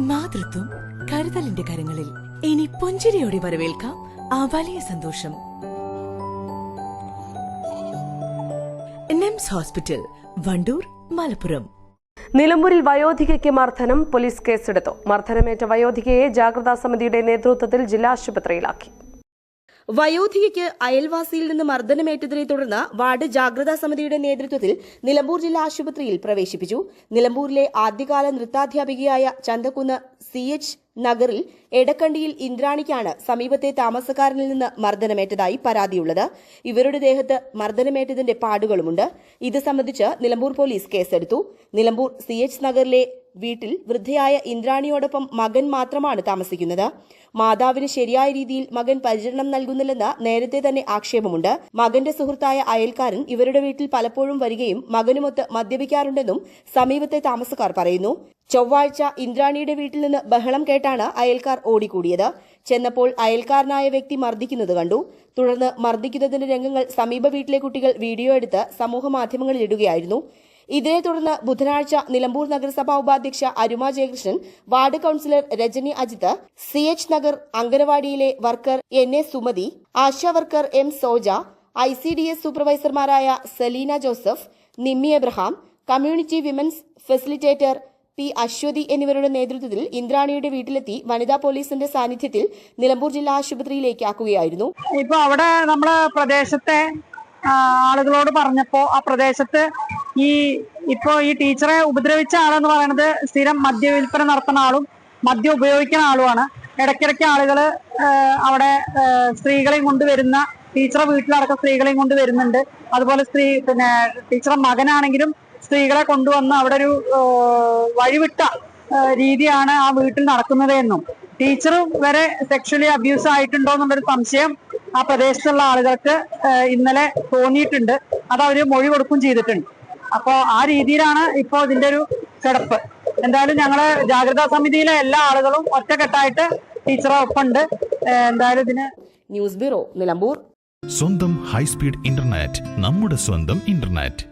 മാതൃത്വം കരുതലിന്റെ കരങ്ങളിൽ. ഇനി പുഞ്ചിരിയോടെ വരവേൽക്കാം ആ വലിയ സന്തോഷം. നിംസ് ഹോസ്പിറ്റൽ, വണ്ടൂർ, മലപ്പുറം. നിലമ്പൂരിൽ വയോധികയ്ക്ക് മർദ്ദനം, പോലീസ് കേസെടുത്തു. മർദ്ദനമേറ്റ വയോധികയെ ജാഗ്രതാ സമിതിയുടെ നേതൃത്വത്തിൽ ജില്ലാ ആശുപത്രിയിലാക്കി. വയോധികയ്ക്ക് അയൽവാസിയിൽ നിന്ന് മർദ്ദനമേറ്റതിനെ തുടർന്ന് വാർഡ് ജാഗ്രതാ സമിതിയുടെ നേതൃത്വത്തിൽ നിലമ്പൂർ ജില്ലാ ആശുപത്രിയിൽ പ്രവേശിപ്പിച്ചു. നിലമ്പൂരിലെ ആദ്യകാല നൃത്താധ്യാപികയായ ചന്തക്കുന്ന് CH നഗറിൽ എടക്കണ്ടിയിൽ ഇന്ദ്രാണിക്കാണ് സമീപത്തെ താമസക്കാരനിൽ നിന്ന് മർദ്ദനമേറ്റതായി പരാതിയുള്ളത്. ഇവരുടെ ദേഹത്ത് മർദ്ദനമേറ്റതിന്റെ പാടുകളുമുണ്ട്. ഇത് സംബന്ധിച്ച് നിലമ്പൂർ പോലീസ് കേസെടുത്തു. നിലമ്പൂർ CH നഗറിലെ വീട്ടിൽ വൃദ്ധയായ ഇന്ദ്രാണിയോടൊപ്പം മകൻ മാത്രമാണ് താമസിക്കുന്നത്. മാതാവിന് ശരിയായ രീതിയിൽ മകൻ പരിചരണം നൽകുന്നില്ലെന്ന് നേരത്തെ തന്നെ ആക്ഷേപമുണ്ട്. മകന്റെ സുഹൃത്തായ അയൽക്കാരൻ ഇവരുടെ വീട്ടിൽ പലപ്പോഴും വരികയും മകനുമൊത്ത് മദ്യപിക്കാറുണ്ടെന്നും സമീപത്തെ താമസക്കാർ പറയുന്നു. ചൊവ്വാഴ്ച ഇന്ദ്രാണിയുടെ വീട്ടിൽ നിന്ന് ബഹളം കേട്ടാണ് അയൽക്കാർ ഓടിക്കൂടിയത്. ചെന്നപ്പോൾ അയൽക്കാരനായ വ്യക്തി മർദ്ദിക്കുന്നത് കണ്ടു. തുടർന്ന് മർദ്ദിക്കുന്നതിന്റെ രംഗങ്ങൾ സമീപ വീട്ടിലെ കുട്ടികൾ വീഡിയോ എടുത്ത് സമൂഹമാധ്യമങ്ങളിൽ ഇടുകയായിരുന്നു. ഇതിനെ തുടർന്ന് ബുധനാഴ്ച നിലമ്പൂർ നഗരസഭാ ഉപാധ്യക്ഷ Aruma Jayakrishnan, ward councillor Rajani Ajith, CH Nagar അംഗനവാടിയിലെ worker NA Sumathi, Asha worker M Soja, ICDS സൂപ്പർവൈസർമാരായ Saleena Joseph, Nimmi Abraham, community women's facilitator P Aswathy എന്നിവരുടെ നേതൃത്വത്തിൽ ഇന്ദ്രാണിയുടെ വീട്ടിലെത്തി വനിതാ പോലീസിന്റെ സാന്നിധ്യത്തിൽ നിലമ്പൂർ ജില്ലാ ആശുപത്രിയിലേക്ക് ആക്കുകയായിരുന്നു. ഇപ്പൊ അവിടെ നമ്മള് പ്രദേശത്തെ ആളുകളോട് പറഞ്ഞപ്പോ ആ പ്രദേശത്ത് ഇപ്പോ ഈ ടീച്ചറെ ഉപദ്രവിച്ച ആളെന്ന് പറയുന്നത് സ്ഥിരം മദ്യവിൽപ്പന നടത്തുന്ന ആളും മദ്യം ഉപയോഗിക്കുന്ന ആളുമാണ്. ഇടയ്ക്കിടയ്ക്ക് ആളുകള് അവിടെ സ്ത്രീകളെയും കൊണ്ടുവരുന്ന, ടീച്ചറെ വീട്ടിലടക്കം സ്ത്രീകളെയും കൊണ്ടുവരുന്നുണ്ട്. അതുപോലെ ടീച്ചറെ മകനാണെങ്കിലും സ്ത്രീകളെ കൊണ്ടുവന്ന് അവിടെ ഒരു വഴിവിട്ട രീതിയാണ് ആ വീട്ടിൽ നടക്കുന്നത് എന്നും ടീച്ചർ വരെ സെക്ഷലി അബ്യൂസ് ആയിട്ടുണ്ടോ എന്നുള്ളൊരു സംശയം ആ പ്രദേശത്തുള്ള ആളുകൾക്ക് ഇന്നലെ തോന്നിയിട്ടുണ്ട്. അത് അവര് മൊഴി കൊടുക്കുകയും ചെയ്തിട്ടുണ്ട്. അപ്പോ ആ രീതിയിലാണ് ഇപ്പോ ഇതിന്റെ ഒരു കിടപ്പ്. എന്തായാലും ഞങ്ങള് ജാഗ്രതാ സമിതിയിലെ എല്ലാ ആളുകളും ഒറ്റക്കെട്ടായിട്ട് ടീച്ചറെ ഒപ്പമുണ്ട്. എന്തായാലും ഇതിന് ന്യൂസ് ബ്യൂറോ, നിലമ്പൂർ. സ്വന്തം ഹൈസ്പീഡ് ഇന്റർനെറ്റ്, നമ്മുടെ സ്വന്തം ഇന്റർനെറ്റ്.